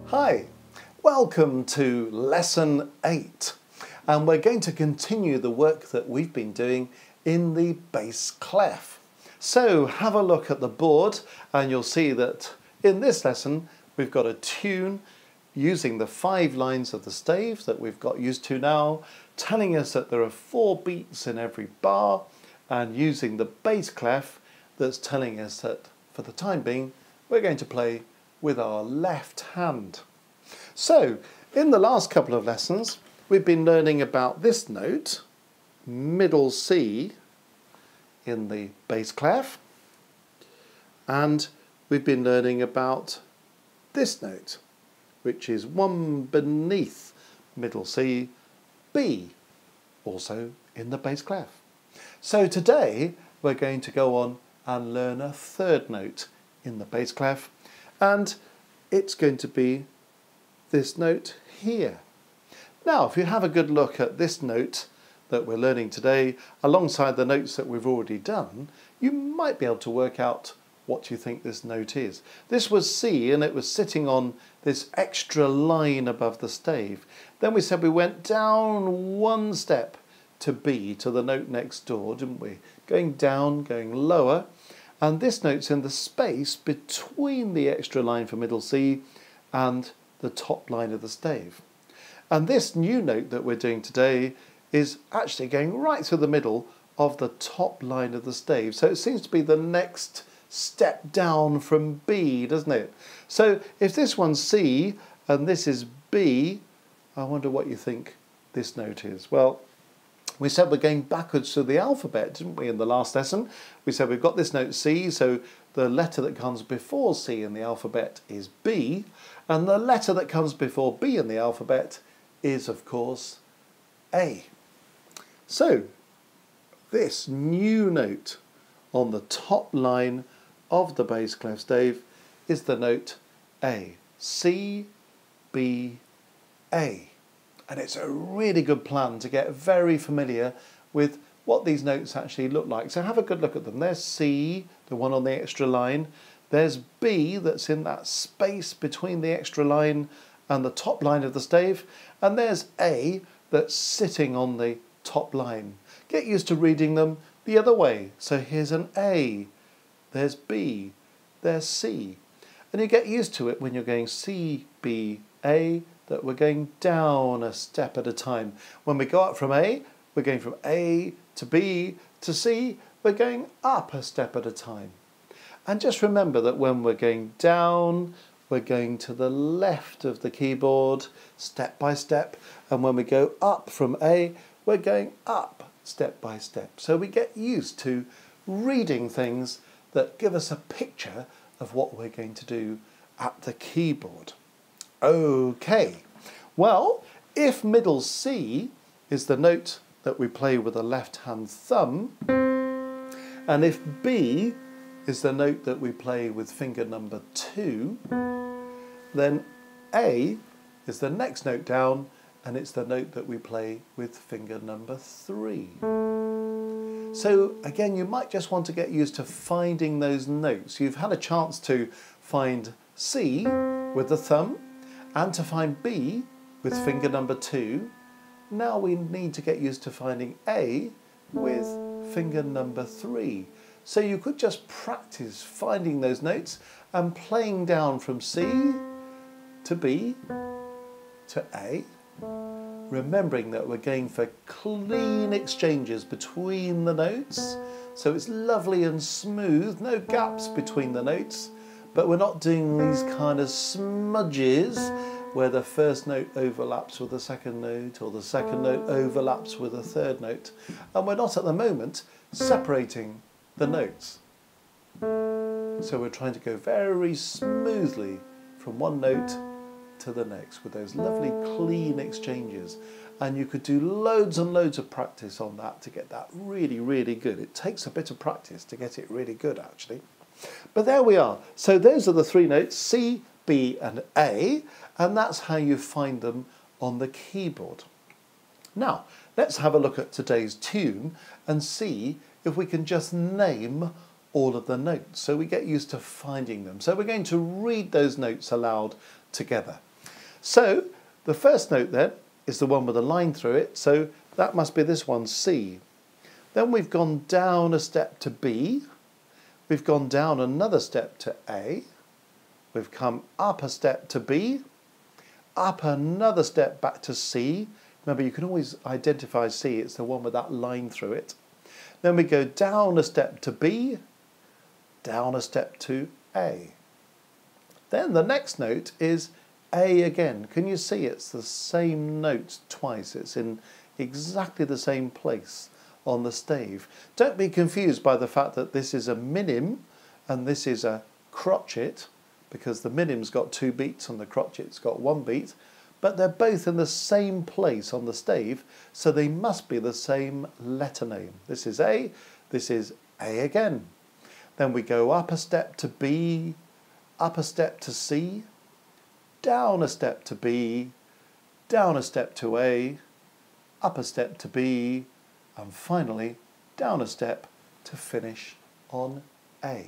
Hi, welcome to Lesson 8, and we're going to continue the work that we've been doing in the bass clef. So have a look at the board and you'll see that in this lesson we've got a tune using the 5 lines of the stave that we've got used to now, telling us that there are 4 beats in every bar, and using the bass clef that's telling us that for the time being we're going to play with our left hand. So in the last couple of lessons we've been learning about this note, middle C in the bass clef, and we've been learning about this note, which is one beneath middle C, B, also in the bass clef. So today we're going to go on and learn a third note in the bass clef, and it's going to be this note here. Now, if you have a good look at this note that we're learning today alongside the notes that we've already done, you might be able to work out what you think this note is. This was C, and it was sitting on this extra line above the stave. Then we said we went down one step to B, to the note next door, didn't we? Going down, going lower, and this note's in the space between the extra line for middle C and the top line of the stave. And this new note that we're doing today is actually going right through the middle of the top line of the stave. So it seems to be the next step down from B, doesn't it? So if this one's C and this is B, I wonder what you think this note is. Well, we said we're going backwards through the alphabet, didn't we, in the last lesson? We said we've got this note C, so the letter that comes before C in the alphabet is B, and the letter that comes before B in the alphabet is, of course, A. So, this new note on the top line of the bass clef stave is the note A. C, B, A. And it's a really good plan to get very familiar with what these notes actually look like. So have a good look at them. There's C, the one on the extra line. There's B, that's in that space between the extra line and the top line of the stave. And there's A, that's sitting on the top line. Get used to reading them the other way. So here's an A, there's B, there's C. And you get used to it when you're going C, B, A, that we're going down a step at a time. When we go up from A, we're going from A to B to C, we're going up a step at a time. And just remember that when we're going down, we're going to the left of the keyboard, step by step, and when we go up from A, we're going up step by step. So we get used to reading things that give us a picture of what we're going to do at the keyboard. Okay, well, if middle C is the note that we play with a left-hand thumb, and if B is the note that we play with finger number 2, then A is the next note down, and it's the note that we play with finger number 3. So again, you might just want to get used to finding those notes. You've had a chance to find C with the thumb, and to find B with finger number 2. Now we need to get used to finding A with finger number 3. So you could just practice finding those notes and playing down from C to B to A, remembering that we're going for clean exchanges between the notes, so it's lovely and smooth, no gaps between the notes. But we're not doing these kind of smudges where the first note overlaps with the second note or the second note overlaps with the third note. And we're not at the moment separating the notes. So we're trying to go very smoothly from one note to the next with those lovely clean exchanges. And you could do loads and loads of practice on that to get that really, really good. It takes a bit of practice to get it really good, actually. But there we are. So those are the 3 notes, C, B and A, and that's how you find them on the keyboard. Now, let's have a look at today's tune and see if we can just name all of the notes so we get used to finding them. So we're going to read those notes aloud together. So the first note then is the one with a line through it, so that must be this one, C. Then we've gone down a step to B, we've gone down another step to A, we've come up a step to B, up another step back to C. Remember, you can always identify C, it's the one with that line through it. Then we go down a step to B, down a step to A. Then the next note is A again. Can you see it's the same note twice? It's in exactly the same place on the stave. Don't be confused by the fact that this is a minim and this is a crotchet, because the minim's got 2 beats and the crotchet's got 1 beat, but they're both in the same place on the stave, so they must be the same letter name. This is A again. Then we go up a step to B, up a step to C, down a step to B, down a step to A, up a step to B, and finally down a step to finish on A.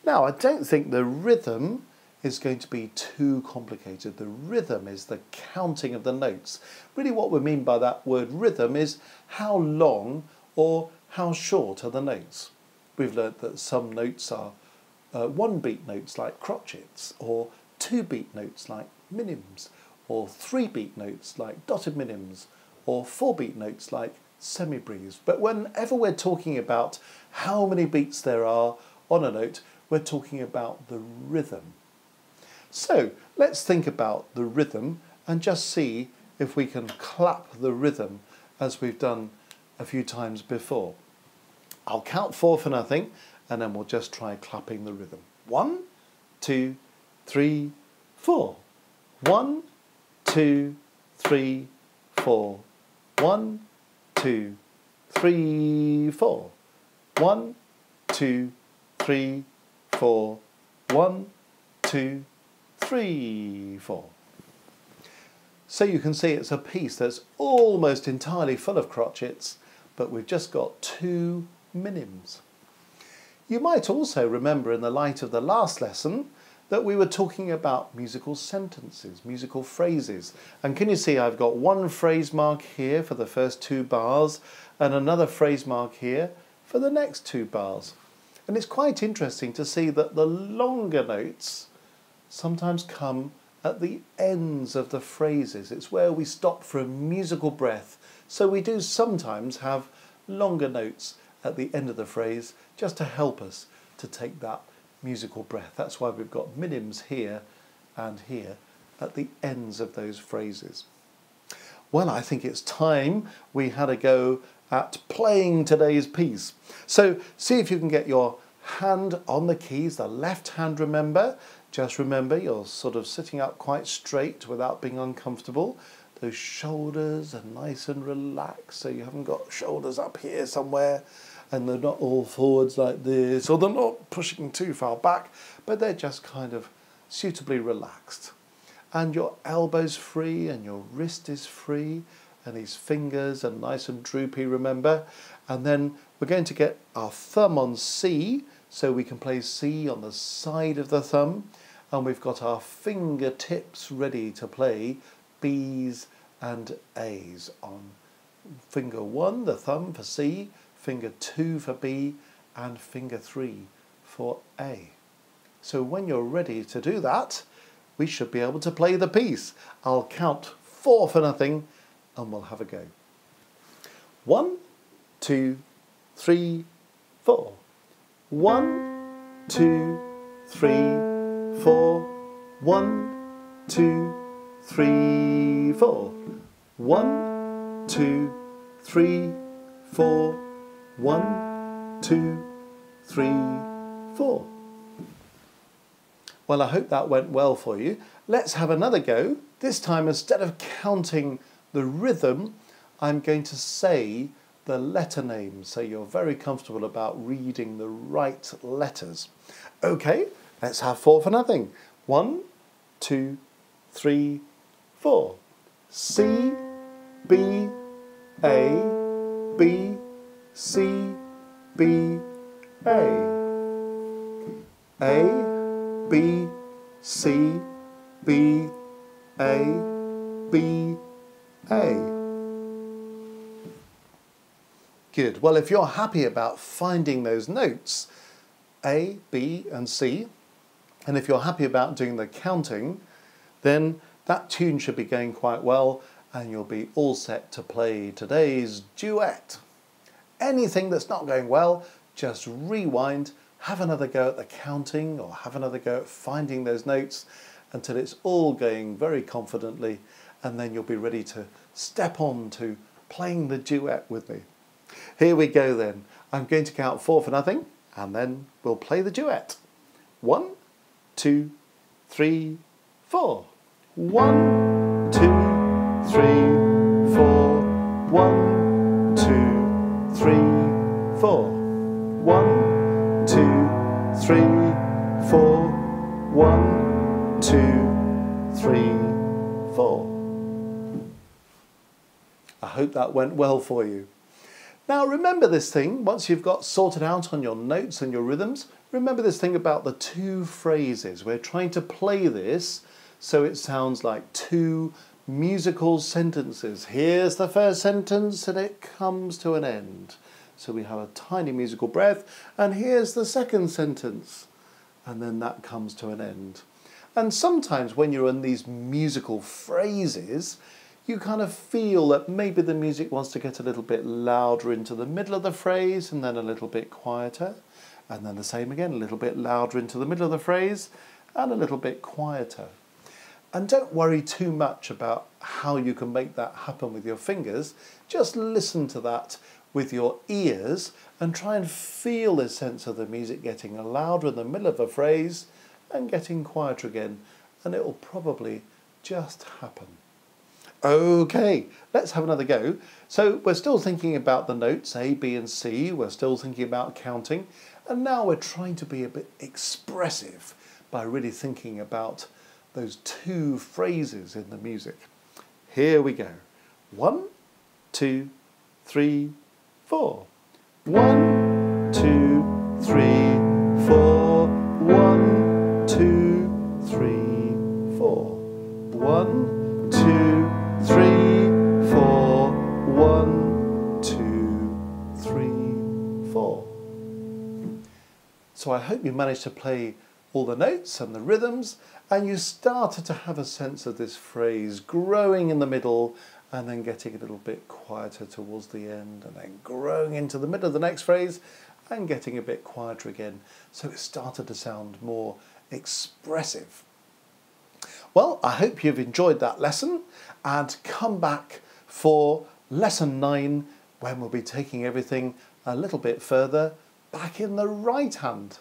Now, I don't think the rhythm is going to be too complicated. The rhythm is the counting of the notes. Really what we mean by that word rhythm is how long or how short are the notes. We've learnt that some notes are 1-beat notes like crotchets, or 2-beat notes like minims, or 3-beat notes like dotted minims, or 4-beat notes like semibreves. But whenever we're talking about how many beats there are on a note, we're talking about the rhythm. So let's think about the rhythm and just see if we can clap the rhythm as we've done a few times before. I'll count 4 for nothing and then we'll just try clapping the rhythm. 1, 2, 3, 4. 1, 2, 3, 4. 1, 2, 3, 4. 1, 2, 3, 4. 1, 2, 3, 4. So you can see it's a piece that's almost entirely full of crotchets, but we've just got 2 minims. You might also remember in the light of the last lesson that we were talking about musical sentences, musical phrases. And can you see I've got 1 phrase mark here for the first 2 bars and another phrase mark here for the next 2 bars. And it's quite interesting to see that the longer notes sometimes come at the ends of the phrases. It's where we stop for a musical breath. So we do sometimes have longer notes at the end of the phrase just to help us to take that musical breath. That's why we've got minims here and here at the ends of those phrases. Well, I think it's time we had a go at playing today's piece. So see if you can get your hand on the keys, the left hand, remember. Just remember you're sort of sitting up quite straight without being uncomfortable. Those shoulders are nice and relaxed, so you haven't got shoulders up here somewhere and they're not all forwards like this, or they're not pushing too far back, but they're just kind of suitably relaxed. And your elbow's free and your wrist is free and these fingers are nice and droopy, remember. And then we're going to get our thumb on C, so we can play C on the side of the thumb, and we've got our fingertips ready to play B's and A's on finger 1, the thumb, for C, finger 2 for B, and finger 3 for A. So when you're ready to do that, we should be able to play the piece. I'll count 4 for nothing and we'll have a go. 1, 2, 3, 4. 1, 2, 3, 4. 1, 2, 3, 4. 1, 2, 3, 4. 1, 2, 3, 4. Well, I hope that went well for you. Let's have another go. This time, instead of counting the rhythm, I'm going to say the letter names, so you're very comfortable about reading the right letters. Okay, let's have 4 for nothing. 1, 2, 3, 4. C, B, A, B, C, B, A, B, C, B, A, B, A. Good. Well, if you're happy about finding those notes, A, B and C, and if you're happy about doing the counting, then that tune should be going quite well and you'll be all set to play today's duet. Anything that's not going well, just rewind, have another go at the counting or have another go at finding those notes until it's all going very confidently, and then you'll be ready to step on to playing the duet with me. Here we go then. I'm going to count 4 for nothing and then we'll play the duet. 1, 2, 3, 4. 1, 2, 3, 4. 1, 2, 3, 4. 1, 2, 3, 4. 1, 2, 3, 4. I hope that went well for you. Now remember this thing, once you've got sorted out on your notes and your rhythms, remember this thing about the 2 phrases. We're trying to play this so it sounds like 2 musical sentences. Here's the first sentence and it comes to an end. So we have a tiny musical breath, and here's the second sentence and then that comes to an end. And sometimes when you're in these musical phrases, you kind of feel that maybe the music wants to get a little bit louder into the middle of the phrase and then a little bit quieter, and then the same again, a little bit louder into the middle of the phrase and a little bit quieter. And don't worry too much about how you can make that happen with your fingers. Just listen to that with your ears and try and feel the sense of the music getting louder in the middle of a phrase and getting quieter again, and it will probably just happen. Okay, let's have another go. So we're still thinking about the notes A, B and C, we're still thinking about counting, and now we're trying to be a bit expressive by really thinking about those 2 phrases in the music. Here we go. 1, 2, 3, 4. 1, 2, 3, 4. 1, 2, 3, 4. 1, 2, 3, 4. 1, 2, 3, 4. So I hope you managed to play all the notes and the rhythms, and you started to have a sense of this phrase growing in the middle and then getting a little bit quieter towards the end, and then growing into the middle of the next phrase and getting a bit quieter again. So it started to sound more expressive. Well, I hope you've enjoyed that lesson, and come back for lesson 9 when we'll be taking everything a little bit further back in the right hand.